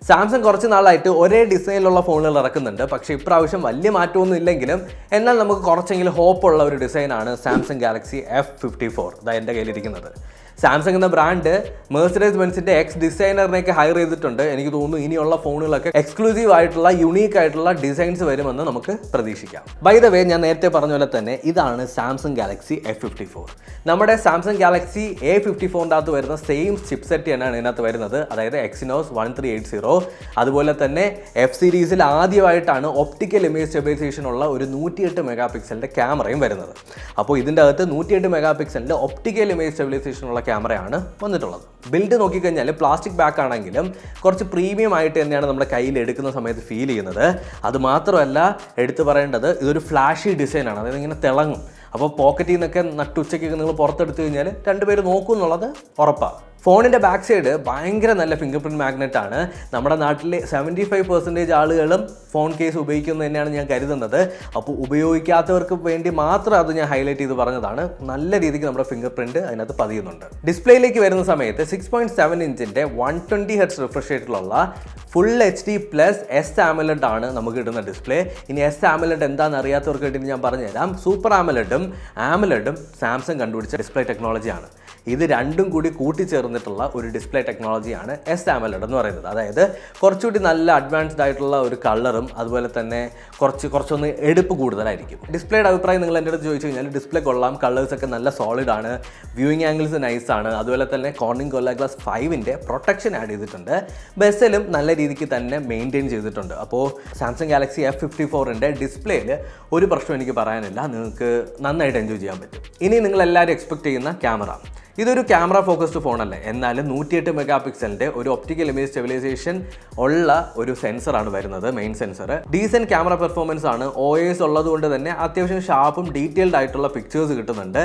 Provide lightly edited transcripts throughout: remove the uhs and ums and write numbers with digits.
Samsung കുറച്ച് നാളായിട്ട് ഒരേ ഡിസൈനിലുള്ള ഫോണുകൾ ഇറക്കുന്നുണ്ട്. പക്ഷേ ഇപ്രാവശ്യം വലിയ മാറ്റമൊന്നും ഇല്ലെങ്കിലും എന്നാൽ നമുക്ക് കുറച്ചെങ്കിലും ഹോപ്പുള്ള ഒരു ഡിസൈനാണ് സാംസങ് ഗാലക്സി F54. ഇതാ എൻ്റെ കയ്യിലിരിക്കുന്നത്. സാംസങ് എന്ന ബ്രാൻഡ് മെഴ്സിഡീസ് ബെൻസിന്റെ എക്സ് ഡിസൈനറിനെയൊക്കെ ഹയർ ചെയ്തിട്ടുണ്ട്. എനിക്ക് തോന്നുന്നു ഇനിയുള്ള ഫോണുകളൊക്കെ എക്സ്ക്ലൂസീവ് ആയിട്ടുള്ള യൂണീക്ക് ആയിട്ടുള്ള ഡിസൈൻസ് വരുമെന്ന് നമുക്ക് പ്രതീക്ഷിക്കാം. ബൈ ദ വേ, ഞാൻ നേരത്തെ പറഞ്ഞ പോലെ തന്നെ ഇതാണ് സാംസങ് ഗാലക്സി F54. നമ്മുടെ സാംസങ് ഗാലക്സി A54ൻ്റെ അകത്ത് വരുന്ന സെയിം ചിപ്സെറ്റ് തന്നെയാണ് ഇതിനകത്ത് വരുന്നത്. അതായത് എക്സിനോസ് 1380. അതുപോലെ തന്നെ എഫ് സീരീസിൽ ആദ്യമായിട്ടാണ് ഒപ്റ്റിക്കൽ ഇമേജ് സ്റ്റെബിലൈസേഷൻ ഉള്ള ഒരു 108 മെഗാ പിക്സലിൻ്റെ ക്യാമറയും വരുന്നത്. അപ്പോൾ ഇതിൻ്റെ അകത്ത് 108 മെഗാ പിക്സലിൻ്റെ ഒപ്റ്റിക്കൽ ഇമേജ് സ്റ്റെബിലൈസേഷൻ ഉള്ള ക്യാമറയാണ് വന്നിട്ടുള്ളത്. ബിൽഡ് നോക്കിക്കഴിഞ്ഞാൽ പ്ലാസ്റ്റിക് ബാക്ക് ആണെങ്കിലും കുറച്ച് പ്രീമിയം ആയിട്ട് തന്നെയാണ് നമ്മുടെ കയ്യിൽ എടുക്കുന്ന സമയത്ത് ഫീൽ ചെയ്യുന്നത്. അതുമാത്രമല്ല, എടുത്തു പറയേണ്ടത് ഇതൊരു ഫ്ലാഷി ഡിസൈനാണ്. അതായത് ഇങ്ങനെ തിളങ്ങും. അപ്പോൾ പോക്കറ്റിൽ നിന്നൊക്കെ നട്ടുച്ചയ്ക്കൊക്കെ നിങ്ങൾ പുറത്തെടുത്ത് കഴിഞ്ഞാൽ രണ്ടുപേര് നോക്കും എന്നുള്ളത് ഉറപ്പാണ്. ഫോണിൻ്റെ ബാക്ക് സൈഡ് ഭയങ്കര നല്ല ഫിംഗർ പ്രിൻറ്റ് മാഗ്നറ്റ് ആണ്. നമ്മുടെ നാട്ടിലെ 75% ആളുകളും ഫോൺ കേസ് ഉപയോഗിക്കുന്നത് തന്നെയാണ് ഞാൻ കരുതുന്നത്. അപ്പോൾ ഉപയോഗിക്കാത്തവർക്ക് വേണ്ടി മാത്രം അത് ഞാൻ ഹൈലൈറ്റ് ചെയ്ത് പറഞ്ഞതാണ്. നല്ല രീതിക്ക് നമ്മുടെ ഫിംഗർ പ്രിൻറ്റ് അതിനകത്ത് പതിയുന്നുണ്ട്. ഡിസ്പ്ലേയിലേക്ക് വരുന്ന സമയത്ത് 6.7 ഇഞ്ചിൻ്റെ 120 ഹെർട്സ് റിഫ്രഷ് റേറ്റിലുള്ള full HD plus S AMOLED ആണ് നമുക്ക് കിട്ടുന്ന ഡിസ്പ്ലേ. ഇനി എസ് ആമലഡ് എന്താണെന്ന് അറിയാത്തവർക്ക് വേണ്ടി ഞാൻ പറഞ്ഞുതരാം. സൂപ്പർ ആമലഡും സാംസങ് കണ്ടുപിടിച്ച ഡിസ്പ്ലേ ടെക്നോളജിയാണ്. ഇത് രണ്ടും കൂടി കൂട്ടിച്ചേർന്നിട്ടുള്ള ഒരു ഡിസ്പ്ലേ ടെക്നോളജിയാണ് എസ് ആമലഡ് എന്ന് പറയുന്നത്. അതായത് കുറച്ചുകൂടി നല്ല അഡ്വാൻസ്ഡ് ആയിട്ടുള്ള ഒരു കളറും അതുപോലെ തന്നെ കുറച്ചൊന്ന് എടുപ്പ് കൂടുതലായിരിക്കും. ഡിസ്പ്ലേയുടെ അഭിപ്രായം നിങ്ങൾ എൻ്റെ അടുത്ത് ചോദിച്ചു കഴിഞ്ഞാൽ ഡിസ്പ്ലേ കൊള്ളാം, കളേഴ്സൊക്കെ നല്ല സോളിഡ് ആണ്, വ്യൂയിങ് ആംഗിൾസ് നൈസ് ആണ്. അതുപോലെ തന്നെ കോർണിംഗ് ഗൊറില്ല ഗ്ലാസ് 5ൻ്റെ പ്രൊട്ടക്ഷൻ ആഡ് ചെയ്തിട്ടുണ്ട്. ബെസലും നല്ല രീതിക്ക് തന്നെ മെയിൻറ്റെയിൻ ചെയ്തിട്ടുണ്ട്. അപ്പോൾ സാംസങ് ഗാലക്സി F54ൻ്റെ ഡിസ്പ്ലേയിൽ ഒരു പ്രശ്നം എനിക്ക് പറയാനില്ല. നിങ്ങൾക്ക് നന്നായിട്ട് എൻജോയ് ചെയ്യാൻ പറ്റും. ഇനി നിങ്ങളെല്ലാവരും എക്സ്പെക്ട് ചെയ്യുന്ന ക്യാമറ. ഇതൊരു ക്യാമറ ഫോക്കസ്ഡ് ഫോണല്ലേ, എന്നാലും 108 മെഗാ പിക്സലിൻ്റെ ഒരു ഒപ്റ്റിക്കൽ ഇമേജ് സ്റ്റെബിലൈസേഷൻ ഉള്ള ഒരു സെൻസറാണ് വരുന്നത്, main sensor. Decent camera performance ആണ്. OIS ഉള്ളതുകൊണ്ട് തന്നെ അത്യാവശ്യം ഷാർപ്പും ഡീറ്റെയിൽഡ് ആയിട്ടുള്ള പിക്ചേഴ്സ് കിട്ടുന്നുണ്ട്.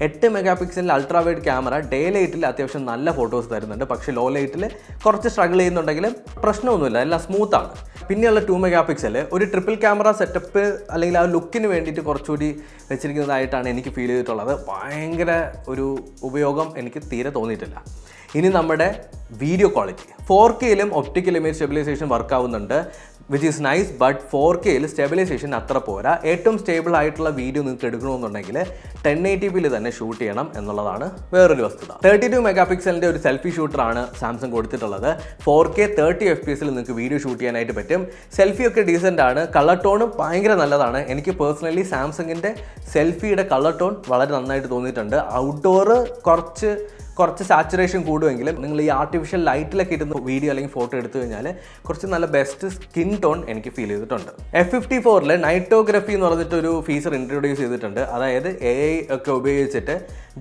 8 മെഗാ പിക്സലിൽ അൾട്രാ വൈഡ് ക്യാമറ ഡേ ലൈറ്റിൽ അത്യാവശ്യം നല്ല ഫോട്ടോസ് തരുന്നുണ്ട്. പക്ഷേ ലോ ലൈറ്റിൽ കുറച്ച് സ്ട്രഗിൾ ചെയ്യുന്നുണ്ടെങ്കിലും പ്രശ്നമൊന്നുമില്ല, എല്ലാം സ്മൂത്താണ്. പിന്നെയുള്ള 2 മെഗാ പിക്സൽ ഒരു ട്രിപ്പിൾ ക്യാമറ സെറ്റപ്പ് അല്ലെങ്കിൽ ആ ലുക്കിന് വേണ്ടിയിട്ട് കുറച്ചുകൂടി വെച്ചിരിക്കുന്നതായിട്ടാണ് എനിക്ക് ഫീൽ ചെയ്തിട്ടുള്ളത്. ഭയങ്കര ഒരു ഉപയോഗം എനിക്ക് തീരെ തോന്നിയിട്ടില്ല. ഇനി നമ്മുടെ വീഡിയോ ക്വാളിറ്റി 4Kയിലും ഒപ്റ്റിക്കൽ ഇമേജ് സ്റ്റെബിലൈസേഷൻ വർക്ക് ആവുന്നുണ്ട്, വിച്ച് ഈസ് നൈസ്. ബട്ട് 4Kയിൽ സ്റ്റെബിലൈസേഷൻ അത്ര പോരാ. ഏറ്റവും സ്റ്റേബിൾ ആയിട്ടുള്ള വീഡിയോ നിങ്ങൾക്ക് എടുക്കണമെന്നുണ്ടെങ്കിൽ 1080p തന്നെ ഷൂട്ട് ചെയ്യണം എന്നുള്ളതാണ് വേറൊരു വസ്തുത. 32 മെഗാ പിക്സലിൻ്റെ ഒരു സെൽഫി ഷൂട്ടറാണ് സാംസങ് കൊടുത്തിട്ടുള്ളത്. 4K 30 FPS നിങ്ങൾക്ക് വീഡിയോ ഷൂട്ട് ചെയ്യാനായിട്ട് പറ്റും. സെൽഫിയൊക്കെ ഡീസൻ്റ് ആണ്. കളർ ടോണും ഭയങ്കര നല്ലതാണ്. എനിക്ക് പേഴ്സണലി സാംസങ്ങിൻ്റെ സെൽഫിയുടെ കളർ ടോൺ വളരെ നന്നായിട്ട് തോന്നിയിട്ടുണ്ട്. ഔട്ട്ഡോർ കുറച്ച് സാച്ചുറേഷൻ കൂടുമെങ്കിലും നിങ്ങൾ ഈ ആർട്ടിഫിഷ്യൽ ലൈറ്റിലൊക്കെ ഇരുന്ന് വീഡിയോ അല്ലെങ്കിൽ ഫോട്ടോ എടുത്തു കഴിഞ്ഞാൽ കുറച്ച് നല്ല ബെസ്റ്റ് സ്കിൻ ടോൺ എനിക്ക് ഫീൽ ചെയ്തിട്ടുണ്ട്. F54ൽ നൈറ്റോഗ്രഫി എന്ന് പറഞ്ഞിട്ടൊരു ഫീച്ചർ ഇൻട്രൊഡ്യൂസ് ചെയ്തിട്ടുണ്ട്. അതായത് AI ഒക്കെ ഉപയോഗിച്ചിട്ട്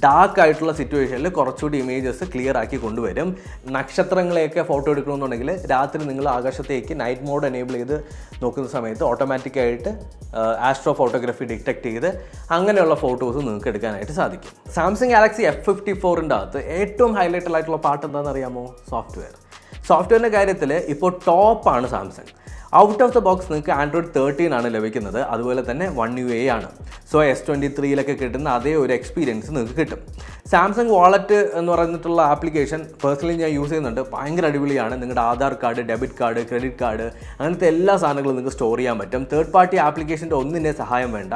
ഡാർക്ക് ആയിട്ടുള്ള സിറ്റുവേഷനിൽ കുറച്ചുകൂടി ഇമേജസ് ക്ലിയർ ആക്കി കൊണ്ടുവരും. നക്ഷത്രങ്ങളെയൊക്കെ ഫോട്ടോ എടുക്കണമെന്നുണ്ടെങ്കിൽ രാത്രി നിങ്ങൾ ആകാശത്തേക്ക് നൈറ്റ് മോഡ് എനേബിൾ ചെയ്ത് നോക്കുന്ന സമയത്ത് ഓട്ടോമാറ്റിക്കായിട്ട് ആസ്ട്രോ ഫോട്ടോഗ്രാഫി ഡിറ്റക്ട് ചെയ്ത് അങ്ങനെയുള്ള ഫോട്ടോസ് നിങ്ങൾക്ക് എടുക്കാനായിട്ട് സാധിക്കും. സാംസങ് ഗാലക്സി F54ൻ്റെ അകത്ത് ഏറ്റവും ഹൈലൈറ്റഡ് ആയിട്ടുള്ള പാർട്ട് എന്താണെന്ന് അറിയാമോ? സോഫ്റ്റ്വെയറിൻ്റെ കാര്യത്തിൽ ഇപ്പോൾ ടോപ്പാണ് Samsung. Out of the box നിങ്ങൾക്ക് Android 13 ആണ് ലഭിക്കുന്നത്. അതുപോലെ തന്നെ 1UI ആണ്. സോ S23 കിട്ടുന്ന അതേ ഒരു എക്സ്പീരിയൻസ് നിങ്ങൾക്ക് കിട്ടും. സാംസങ് വാളറ്റ് എന്ന് പറഞ്ഞിട്ടുള്ള ആപ്ലിക്കേഷൻ പേഴ്സണലി ഞാൻ യൂസ് ചെയ്യുന്നുണ്ട്. ഭയങ്കര അടിപൊളിയാണ്. നിങ്ങളുടെ Aadhaar card, debit card, credit card, അങ്ങനത്തെ എല്ലാ സാധനങ്ങളും നിങ്ങൾക്ക് സ്റ്റോർ ചെയ്യാൻ പറ്റും. തേർഡ് പാർട്ടി ആപ്ലിക്കേഷൻ്റെ ഒന്നിൻ്റെ സഹായം വേണ്ട.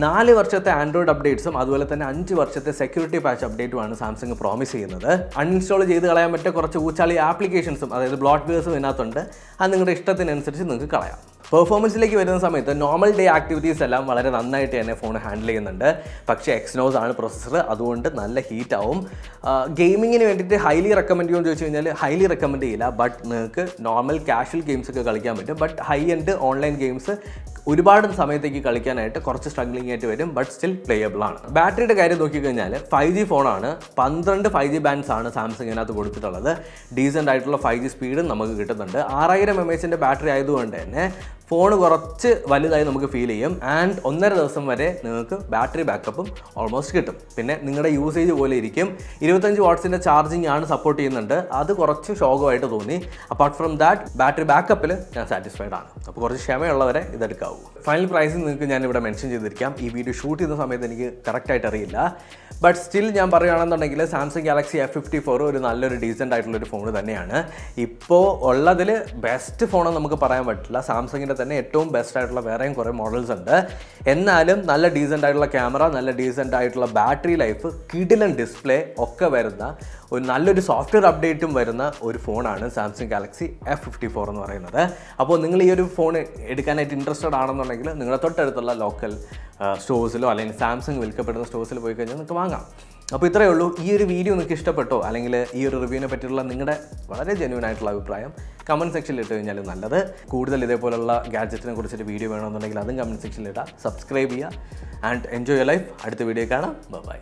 4 വർഷത്തെ ആൻഡ്രോയിഡ് അപ്ഡേറ്റ്സും അതുപോലെ തന്നെ 5 വർഷത്തെ സെക്യൂരിറ്റി പാച്ച് അപ്ഡേറ്റുമാണ് സാംസങ് പ്രോമിസ് ചെയ്യുന്നത്. അൺഇൻസ്റ്റാൾ ചെയ്ത് കളയാൻ പറ്റിയ കുറച്ച് ഊച്ചാളി ആപ്ലിക്കേഷൻസും അതായത് ബ്ലോട്ട്വെയർസും ഇതിനകത്തുണ്ട്. അത് നിങ്ങളുടെ ഇഷ്ടത്തിനനുസരിച്ച് നിങ്ങൾക്ക് കളയാം. പെർഫോമൻസിലേക്ക് വരുന്ന സമയത്ത് നോർമൽ ഡേ ആക്ടിവിറ്റീസ് എല്ലാം വളരെ നന്നായിട്ട് തന്നെ ഫോൺ ഹാൻഡിൽ ചെയ്യുന്നുണ്ട്. പക്ഷേ എക്സിനോസ് ആണ് പ്രൊസസ്സർ, അതുകൊണ്ട് നല്ല ഹീറ്റ് ആവും. ഗെയിമിങ്ങിന് വേണ്ടിയിട്ട് ഹൈലി റെക്കമെൻഡ് ചെയ്യുമെന്ന് ചോദിച്ചു കഴിഞ്ഞാൽ ഹൈലി റെക്കമെൻഡ് ചെയ്യില്ല. ബട്ട് നിങ്ങൾക്ക് നോർമൽ കാഷ്വൽ ഗെയിംസ് ഒക്കെ കളിക്കാൻ പറ്റും. But high end online games ഒരുപാട് സമയത്തേക്ക് കളിക്കാനായിട്ട് കുറച്ച് സ്ട്രഗ്ലിംഗ് ആയിട്ട് വരും. ബട്ട് സ്റ്റിൽ പ്ലേയബിൾ ആണ്. ബാറ്ററിയുടെ കാര്യം നോക്കിക്കഴിഞ്ഞാൽ 5G ഫോണാണ്. 12 5G ബാൻഡ്സ് ആണ് സാംസങ്ങിനകത്ത് കൊടുത്തിട്ടുള്ളത്. ഡീസൻ്റ് ആയിട്ടുള്ള 5G സ്പീഡും നമുക്ക് കിട്ടുന്നുണ്ട്. 6000 mAh ബാറ്ററി ആയതുകൊണ്ട് തന്നെ ഫോൺ കുറച്ച് വലുതായി നമുക്ക് ഫീൽ ചെയ്യും. ആൻഡ് 1.5 ദിവസം വരെ നിങ്ങൾക്ക് ബാറ്ററി ബാക്കപ്പും ഓൾമോസ്റ്റ് കിട്ടും. പിന്നെ നിങ്ങളുടെ യൂസേജ് പോലെ ഇരിക്കും. 25 വാട്ട്സിൻ്റെ ചാർജിങ് ആണ് സപ്പോർട്ട് ചെയ്യുന്നുണ്ട്. അത് കുറച്ച് ശോകമായിട്ട് തോന്നി. അപ്പാർട്ട് ഫ്രം ദാറ്റ് ബാറ്ററി ബാക്കപ്പിൽ ഞാൻ സാറ്റിസ്ഫൈഡ് ആണ്. അപ്പോൾ കുറച്ച് ക്ഷമയുള്ളവരെ ഇതെടുക്കാവൂ. ഫൈനൽ പ്രൈസ് നിങ്ങൾക്ക് ഞാനിവിടെ മെൻഷൻ ചെയ്തിരിക്കാം. ഈ വീഡിയോ ഷൂട്ട് ചെയ്യുന്ന സമയത്ത് എനിക്ക് കറക്റ്റായിട്ട് അറിയില്ല. ബട്ട് സ്റ്റിൽ ഞാൻ പറയുകയാണെന്നുണ്ടെങ്കിൽ സാംസങ് ഗാലക്സി F54 ഒരു നല്ലൊരു ഡീസൻ്റ് ആയിട്ടുള്ളൊരു ഫോൺ തന്നെയാണ്. ഇപ്പോൾ ഉള്ളതിൽ ബെസ്റ്റ് ഫോണെന്ന് നമുക്ക് പറയാൻ പറ്റില്ല. സാംസങ്ങിൻ്റെ തന്നെ ഏറ്റവും ബെസ്റ്റ് ആയിട്ടുള്ള വേറെയും കുറേ മോഡൽസ് ഉണ്ട്. എന്നാലും നല്ല ഡീസൻ്റ് ആയിട്ടുള്ള ക്യാമറ, നല്ല ഡീസൻ്റ് ആയിട്ടുള്ള ബാറ്ററി ലൈഫ്, കിടിലൻ ഡിസ്പ്ലേ ഒക്കെ വരുന്ന ഒരു നല്ലൊരു സോഫ്റ്റ്വെയർ അപ്ഡേറ്റും വരുന്ന ഒരു ഫോണാണ് സാംസങ് ഗാലക്സി F54 എന്ന് പറയുന്നത്. അപ്പോൾ നിങ്ങൾ ഈ ഒരു ഫോൺ എടുക്കാനായിട്ട് ഇൻട്രസ്റ്റഡ് ആണെന്നുണ്ടെങ്കിൽ നിങ്ങളുടെ തൊട്ടടുത്തുള്ള ലോക്കൽ സ്റ്റോഴ്സിലോ അല്ലെങ്കിൽ സാംസങ് വിൽക്കപ്പെടുന്ന സ്റ്റോഴ്സിൽ പോയി കഴിഞ്ഞാൽ നിങ്ങൾക്ക് വാങ്ങാം. അപ്പോൾ ഇത്രയേ ഉള്ളൂ. ഈ ഒരു വീഡിയോ നിങ്ങൾക്ക് ഇഷ്ടപ്പെട്ടോ അല്ലെങ്കിൽ ഈ ഒരു റിവ്യൂവിനെ പറ്റിയുള്ള നിങ്ങളുടെ വളരെ ജെന്യൂൻ ആയിട്ടുള്ള അഭിപ്രായം കമൻറ്റ് സെക്ഷനിൽ ഇട്ട് കഴിഞ്ഞാൽ നല്ലത്. കൂടുതൽ ഇതേപോലുള്ള ഗാഡ്ജറ്റിനെ കുറിച്ചൊരു വീഡിയോ വേണമെന്നുണ്ടെങ്കിൽ അതും കമൻറ്റ് സെക്ഷനിൽ ഇടാം. സബ്സ്ക്രൈബ് ചെയ്യുക ആൻഡ് എൻജോയ് യുവർ ലൈഫ്. അടുത്ത വീഡിയോ കാണാം. ബൈ.